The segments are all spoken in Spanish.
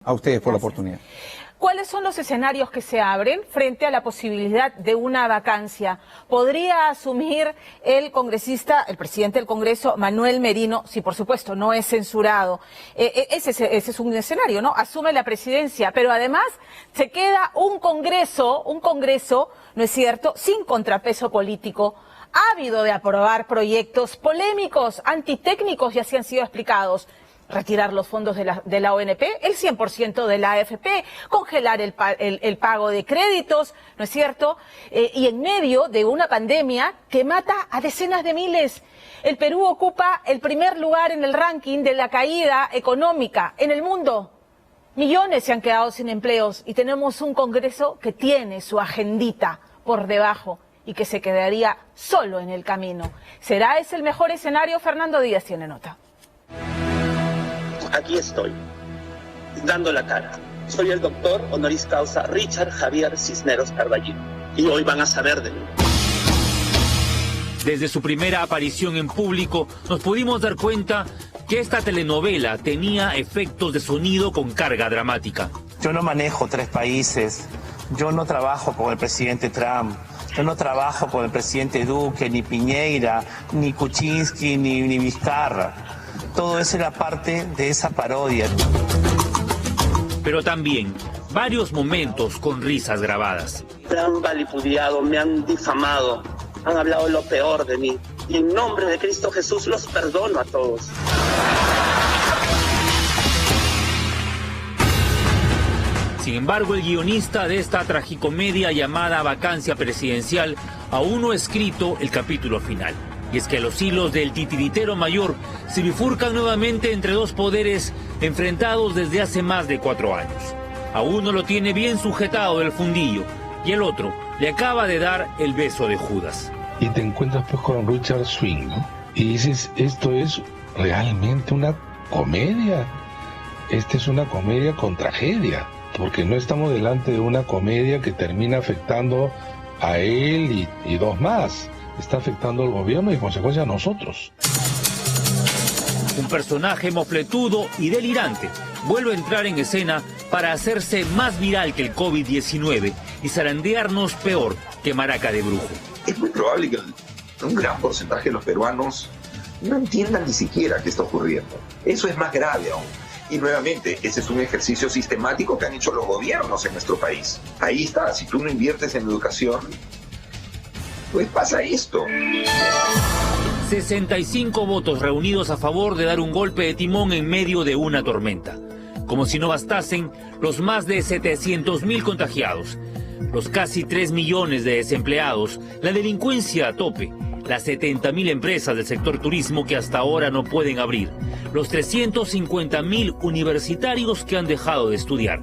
A ustedes por la oportunidad. ¿Cuáles son los escenarios que se abren frente a la posibilidad de una vacancia? ¿Podría asumir el congresista, el presidente del Congreso, Manuel Merino, si por supuesto no es censurado? Ese es un escenario, ¿no? Asume la presidencia, pero además se queda un Congreso, ¿no es cierto?, sin contrapeso político, ávido de aprobar proyectos polémicos, antitécnicos, y así han sido explicados. Retirar los fondos de la ONP, el 100% de la AFP, congelar el pago de créditos, ¿no es cierto? Y en medio de una pandemia que mata a decenas de miles. El Perú ocupa el primer lugar en el ranking de la caída económica en el mundo. Millones se han quedado sin empleos y tenemos un Congreso que tiene su agendita por debajo y que se quedaría solo en el camino. ¿Será ese el mejor escenario? Fernando Díaz tiene nota. Aquí estoy, dando la cara. Soy el doctor honoris causa Richard Javier Cisneros Carballo y hoy van a saber de mí. Desde su primera aparición en público nos pudimos dar cuenta que esta telenovela tenía efectos de sonido con carga dramática. Yo no manejo 3 países, yo no trabajo con el presidente Trump, yo no trabajo con el presidente Duque, ni Piñera, ni Kuczynski, ni Vizcarra. Todo eso era parte de esa parodia. Pero también varios momentos con risas grabadas. Me han vilipendiado, me han difamado, han hablado lo peor de mí. Y en nombre de Cristo Jesús los perdono a todos. Sin embargo, el guionista de esta tragicomedia llamada Vacancia Presidencial aún no ha escrito el capítulo final. Y es que los hilos del titiritero mayor se bifurcan nuevamente entre dos poderes enfrentados desde hace más de 4 años. A uno lo tiene bien sujetado del fundillo y el otro le acaba de dar el beso de Judas. Y te encuentras pues con Richard Swing, ¿no? Y dices, esto es realmente una comedia. Esta es una comedia con tragedia, porque no estamos delante de una comedia que termina afectando a él y 2 más. Está afectando al gobierno y en consecuencia a nosotros. Un personaje mofletudo y delirante vuelve a entrar en escena para hacerse más viral que el COVID-19 y zarandearnos peor que maraca de brujo. Es muy probable que un gran porcentaje de los peruanos no entiendan ni siquiera qué está ocurriendo. Eso es más grave aún. Y nuevamente, ese es un ejercicio sistemático que han hecho los gobiernos en nuestro país. Ahí está, si tú no inviertes en educación, pues pasa esto. 65 votos reunidos a favor de dar un golpe de timón en medio de una tormenta. Como si no bastasen los más de 700.000 contagiados, los casi 3 millones de desempleados, la delincuencia a tope, las 70.000 empresas del sector turismo que hasta ahora no pueden abrir, los 350.000 universitarios que han dejado de estudiar.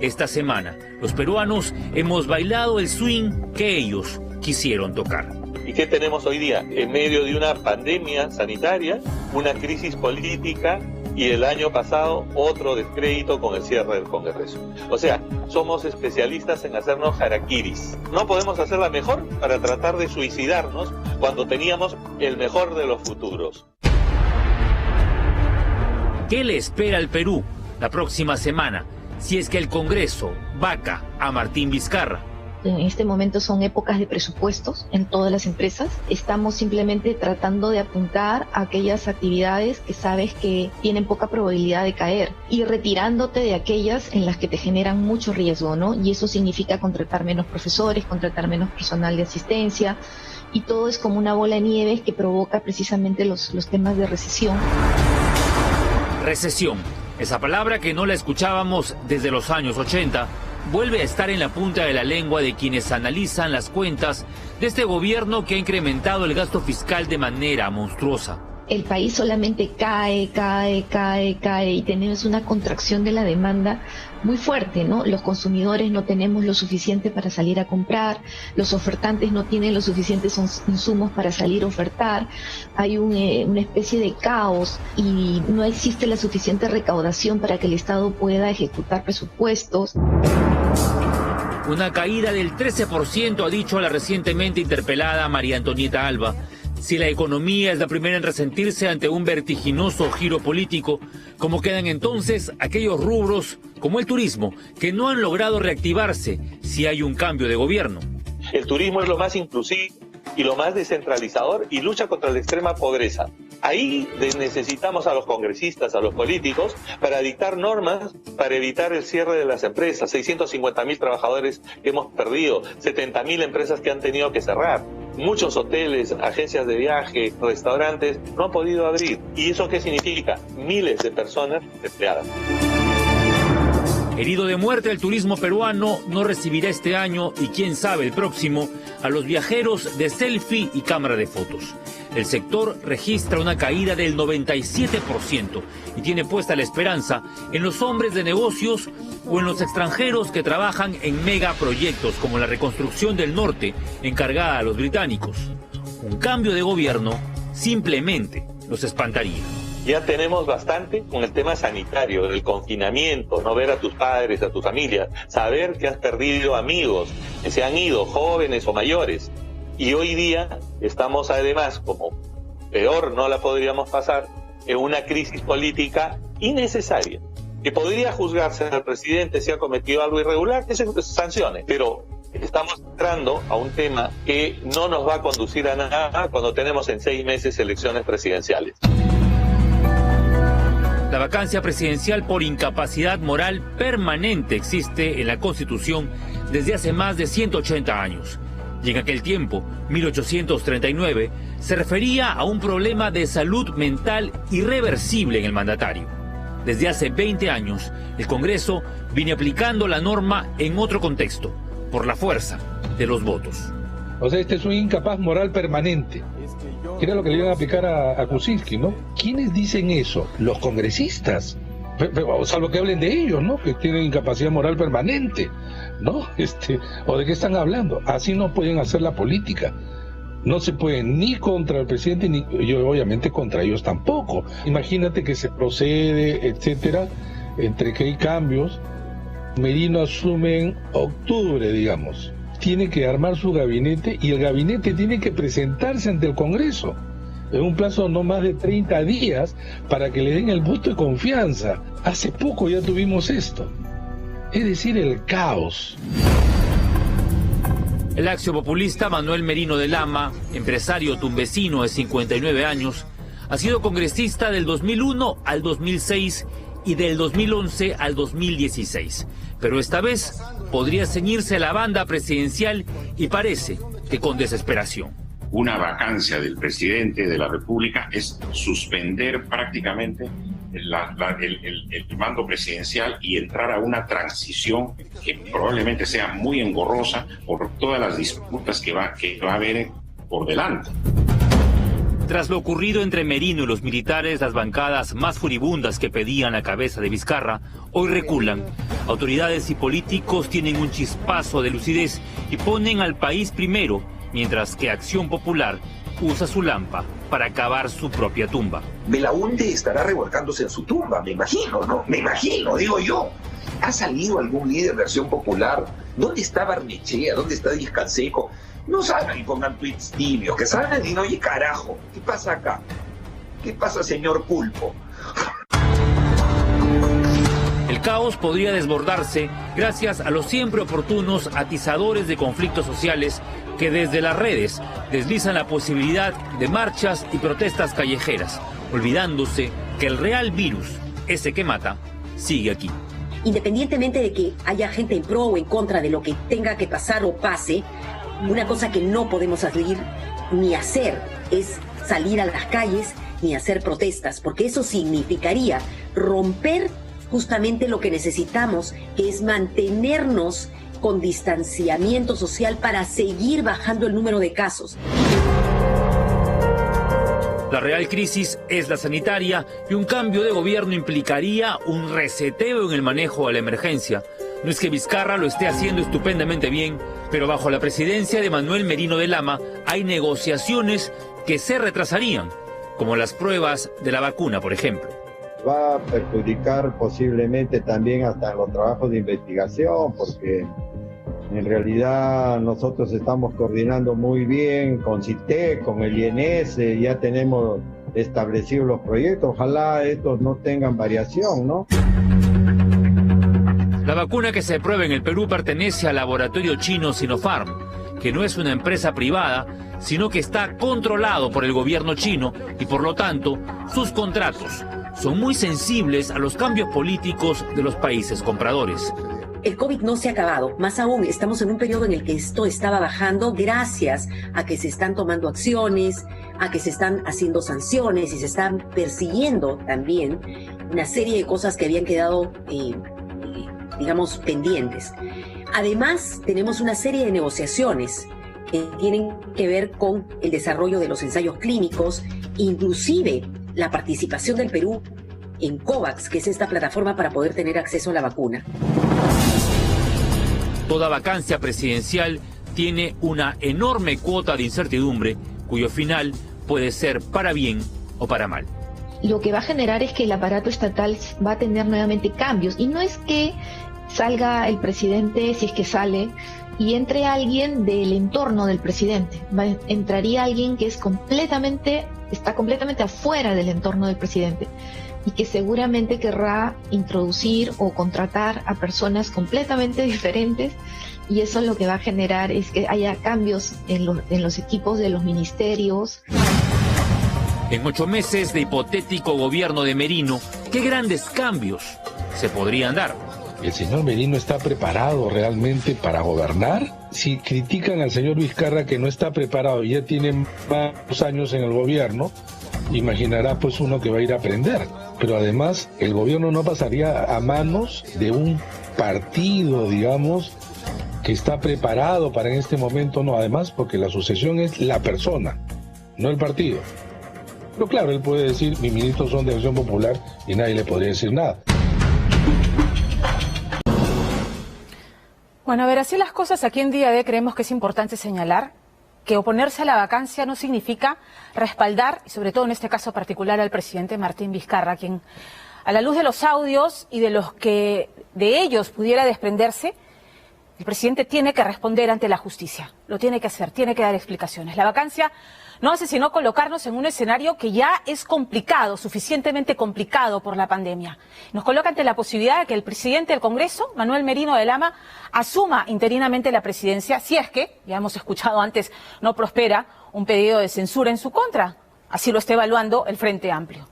Esta semana, los peruanos hemos bailado el swing que ellos quisieron tocar. ¿Y qué tenemos hoy día? En medio de una pandemia sanitaria, una crisis política y el año pasado otro descrédito con el cierre del Congreso. O sea, somos especialistas en hacernos harakiris. No podemos hacerla mejor para tratar de suicidarnos cuando teníamos el mejor de los futuros. ¿Qué le espera al Perú la próxima semana si es que el Congreso vaca a Martín Vizcarra? En este momento son épocas de presupuestos en todas las empresas. Estamos simplemente tratando de apuntar a aquellas actividades que sabes que tienen poca probabilidad de caer y retirándote de aquellas en las que te generan mucho riesgo, ¿no? Y eso significa contratar menos profesores, contratar menos personal de asistencia, y todo es como una bola de nieve que provoca precisamente los temas de recesión. Recesión, esa palabra que no la escuchábamos desde los años 80, vuelve a estar en la punta de la lengua de quienes analizan las cuentas de este gobierno que ha incrementado el gasto fiscal de manera monstruosa. El país solamente cae y tenemos una contracción de la demanda muy fuerte, ¿no? Los consumidores no tenemos lo suficiente para salir a comprar, los ofertantes no tienen los suficientes insumos para salir a ofertar, hay una especie de caos y no existe la suficiente recaudación para que el Estado pueda ejecutar presupuestos. Una caída del 13%, ha dicho la recientemente interpelada María Antonieta Alba, Si la economía es la primera en resentirse ante un vertiginoso giro político, ¿cómo quedan entonces aquellos rubros como el turismo que no han logrado reactivarse si hay un cambio de gobierno? El turismo es lo más inclusivo y lo más descentralizador y lucha contra la extrema pobreza. Ahí necesitamos a los congresistas, a los políticos, para dictar normas para evitar el cierre de las empresas. 650.000 trabajadores que hemos perdido, 70.000 empresas que han tenido que cerrar. Muchos hoteles, agencias de viaje, restaurantes no han podido abrir. ¿Y eso qué significa? Miles de personas desempleadas. Herido de muerte, el turismo peruano no recibirá este año y quién sabe el próximo a los viajeros de selfie y cámara de fotos. El sector registra una caída del 97% y tiene puesta la esperanza en los hombres de negocios o en los extranjeros que trabajan en megaproyectos como la reconstrucción del norte encargada a los británicos. Un cambio de gobierno simplemente los espantaría. Ya tenemos bastante con el tema sanitario, del confinamiento, no ver a tus padres, a tu familia, saber que has perdido amigos, que se han ido, jóvenes o mayores. Y hoy día estamos además, como peor no la podríamos pasar, en una crisis política innecesaria, que podría juzgarse al presidente si ha cometido algo irregular, que se sancione, pero estamos entrando a un tema que no nos va a conducir a nada cuando tenemos en 6 meses elecciones presidenciales. La vacancia presidencial por incapacidad moral permanente existe en la Constitución desde hace más de 180 años. Y en aquel tiempo, 1839, se refería a un problema de salud mental irreversible en el mandatario. Desde hace 20 años, el Congreso viene aplicando la norma en otro contexto, por la fuerza de los votos. O sea, este es un incapaz moral permanente. Que era lo que le iban a aplicar a Kuczynski, ¿no? ¿Quiénes dicen eso? Los congresistas. Salvo que hablen de ellos, ¿no? Que tienen incapacidad moral permanente, ¿no? ¿O de qué están hablando? Así no pueden hacer la política. No se puede ni contra el presidente, ni obviamente contra ellos tampoco. Imagínate que se procede, etcétera, entre que hay cambios. Merino asume en octubre, digamos. Tiene que armar su gabinete y el gabinete tiene que presentarse ante el Congreso en un plazo no más de 30 días para que le den el voto de confianza. Hace poco ya tuvimos esto. Es decir, el caos. El axiopopulista Manuel Merino de Lama, empresario tumbesino de 59 años, ha sido congresista del 2001 al 2006 y del 2011 al 2016. Pero esta vez podría ceñirse a la banda presidencial y parece que con desesperación. Una vacancia del presidente de la República es suspender prácticamente el mando presidencial y entrar a una transición que probablemente sea muy engorrosa por todas las disputas que va a haber por delante. Tras lo ocurrido entre Merino y los militares, las bancadas más furibundas que pedían la cabeza de Vizcarra hoy reculan. Autoridades y políticos tienen un chispazo de lucidez y ponen al país primero, mientras que Acción Popular usa su lampa para cavar su propia tumba. Belaúnde estará revolcándose en su tumba, me imagino, ¿no? Me imagino, digo yo. ¿Ha salido algún líder de Acción Popular? ¿Dónde está Barnechea? ¿Dónde está Díaz Canseco? No salgan y pongan tweets tibios, que salgan y no, oye, carajo, ¿qué pasa acá? ¿Qué pasa, señor Pulpo? El caos podría desbordarse gracias a los siempre oportunos atizadores de conflictos sociales que desde las redes deslizan la posibilidad de marchas y protestas callejeras, olvidándose que el real virus, ese que mata, sigue aquí. Independientemente de que haya gente en pro o en contra de lo que tenga que pasar o pase, una cosa que no podemos seguir ni hacer es salir a las calles ni hacer protestas, porque eso significaría romper justamente lo que necesitamos, que es mantenernos con distanciamiento social para seguir bajando el número de casos. La real crisis es la sanitaria y un cambio de gobierno implicaría un reseteo en el manejo de la emergencia. No es que Vizcarra lo esté haciendo estupendamente bien, pero bajo la presidencia de Manuel Merino de Lama hay negociaciones que se retrasarían, como las pruebas de la vacuna, por ejemplo. Va a perjudicar posiblemente también hasta los trabajos de investigación, porque En realidad nosotros estamos coordinando muy bien con CITEC, con el INS, ya tenemos establecidos los proyectos, ojalá estos no tengan variación, ¿no? La vacuna que se prueba en el Perú pertenece al laboratorio chino Sinopharm, que no es una empresa privada, sino que está controlado por el gobierno chino y por lo tanto sus contratos son muy sensibles a los cambios políticos de los países compradores. El COVID no se ha acabado, más aún estamos en un periodo en el que esto estaba bajando gracias a que se están tomando acciones, a que se están haciendo sanciones y se están persiguiendo también una serie de cosas que habían quedado, digamos, pendientes. Además, tenemos una serie de negociaciones que tienen que ver con el desarrollo de los ensayos clínicos, inclusive la participación del Perú en COVAX, que es esta plataforma para poder tener acceso a la vacuna. Toda vacancia presidencial tiene una enorme cuota de incertidumbre, cuyo final puede ser para bien o para mal. Lo que va a generar es que el aparato estatal va a tener nuevamente cambios, y no es que salga el presidente, si es que sale, y entre alguien del entorno del presidente. Entraría alguien que está completamente afuera del entorno del presidente y que seguramente querrá introducir o contratar a personas completamente diferentes, y eso lo que va a generar es que haya cambios en los equipos de los ministerios. En 8 meses de hipotético gobierno de Merino, ¿qué grandes cambios se podrían dar? ¿El señor Merino está preparado realmente para gobernar? Si critican al señor Vizcarra que no está preparado y ya tiene varios años en el gobierno, imaginará pues uno que va a ir a aprender. Pero además el gobierno no pasaría a manos de un partido, digamos, que está preparado para en este momento, no, además porque la sucesión es la persona, no el partido. Pero claro, él puede decir, mis ministros son de Acción Popular, y nadie le podría decir nada. Bueno, a ver, así las cosas, aquí en Día D creemos que es importante señalar que oponerse a la vacancia no significa respaldar, y sobre todo en este caso particular, al presidente Martín Vizcarra, quien, a la luz de los audios y de los que de ellos pudiera desprenderse, el presidente tiene que responder ante la justicia, lo tiene que hacer, tiene que dar explicaciones. La vacancia no hace sino colocarnos en un escenario que ya es complicado, suficientemente complicado por la pandemia. Nos coloca ante la posibilidad de que el presidente del Congreso, Manuel Merino de Lama, asuma interinamente la presidencia, si es que, ya hemos escuchado antes, no prospera un pedido de censura en su contra. Así lo está evaluando el Frente Amplio.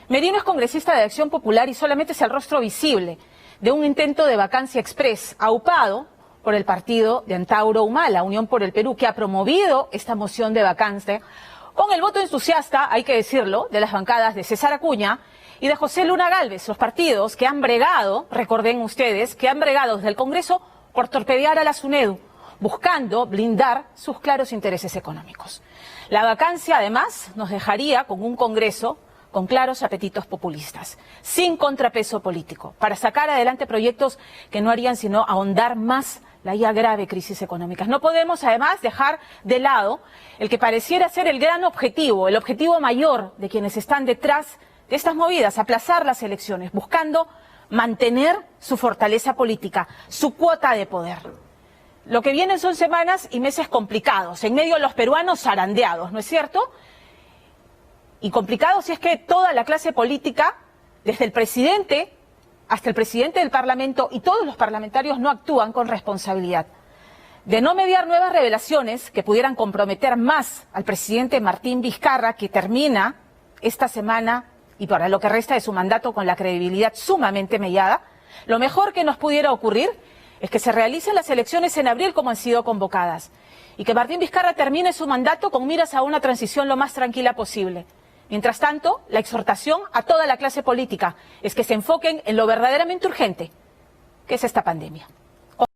Merino es congresista de Acción Popular y solamente es el rostro visible de un intento de vacancia express, aupado por el partido de Antauro Humala, Unión por el Perú, que ha promovido esta moción de vacancia con el voto entusiasta, hay que decirlo, de las bancadas de César Acuña y de José Luna Gálvez, los partidos que han bregado, recorden ustedes, que han bregado desde el Congreso por torpedear a la SUNEDU, buscando blindar sus claros intereses económicos. La vacancia, además, nos dejaría con un Congreso con claros apetitos populistas, sin contrapeso político, para sacar adelante proyectos que no harían sino ahondar más la ya grave crisis económica. No podemos, además, dejar de lado el que pareciera ser el gran objetivo, el objetivo mayor de quienes están detrás de estas movidas, aplazar las elecciones, buscando mantener su fortaleza política, su cuota de poder. Lo que vienen son semanas y meses complicados, en medio de los peruanos zarandeados, ¿no es cierto? Y complicados si es que toda la clase política, desde el presidente hasta el presidente del Parlamento y todos los parlamentarios, no actúan con responsabilidad. De no mediar nuevas revelaciones que pudieran comprometer más al presidente Martín Vizcarra, que termina esta semana y para lo que resta de su mandato con la credibilidad sumamente mellada, lo mejor que nos pudiera ocurrir es que se realicen las elecciones en abril como han sido convocadas y que Martín Vizcarra termine su mandato con miras a una transición lo más tranquila posible. Mientras tanto, la exhortación a toda la clase política es que se enfoquen en lo verdaderamente urgente, que es esta pandemia.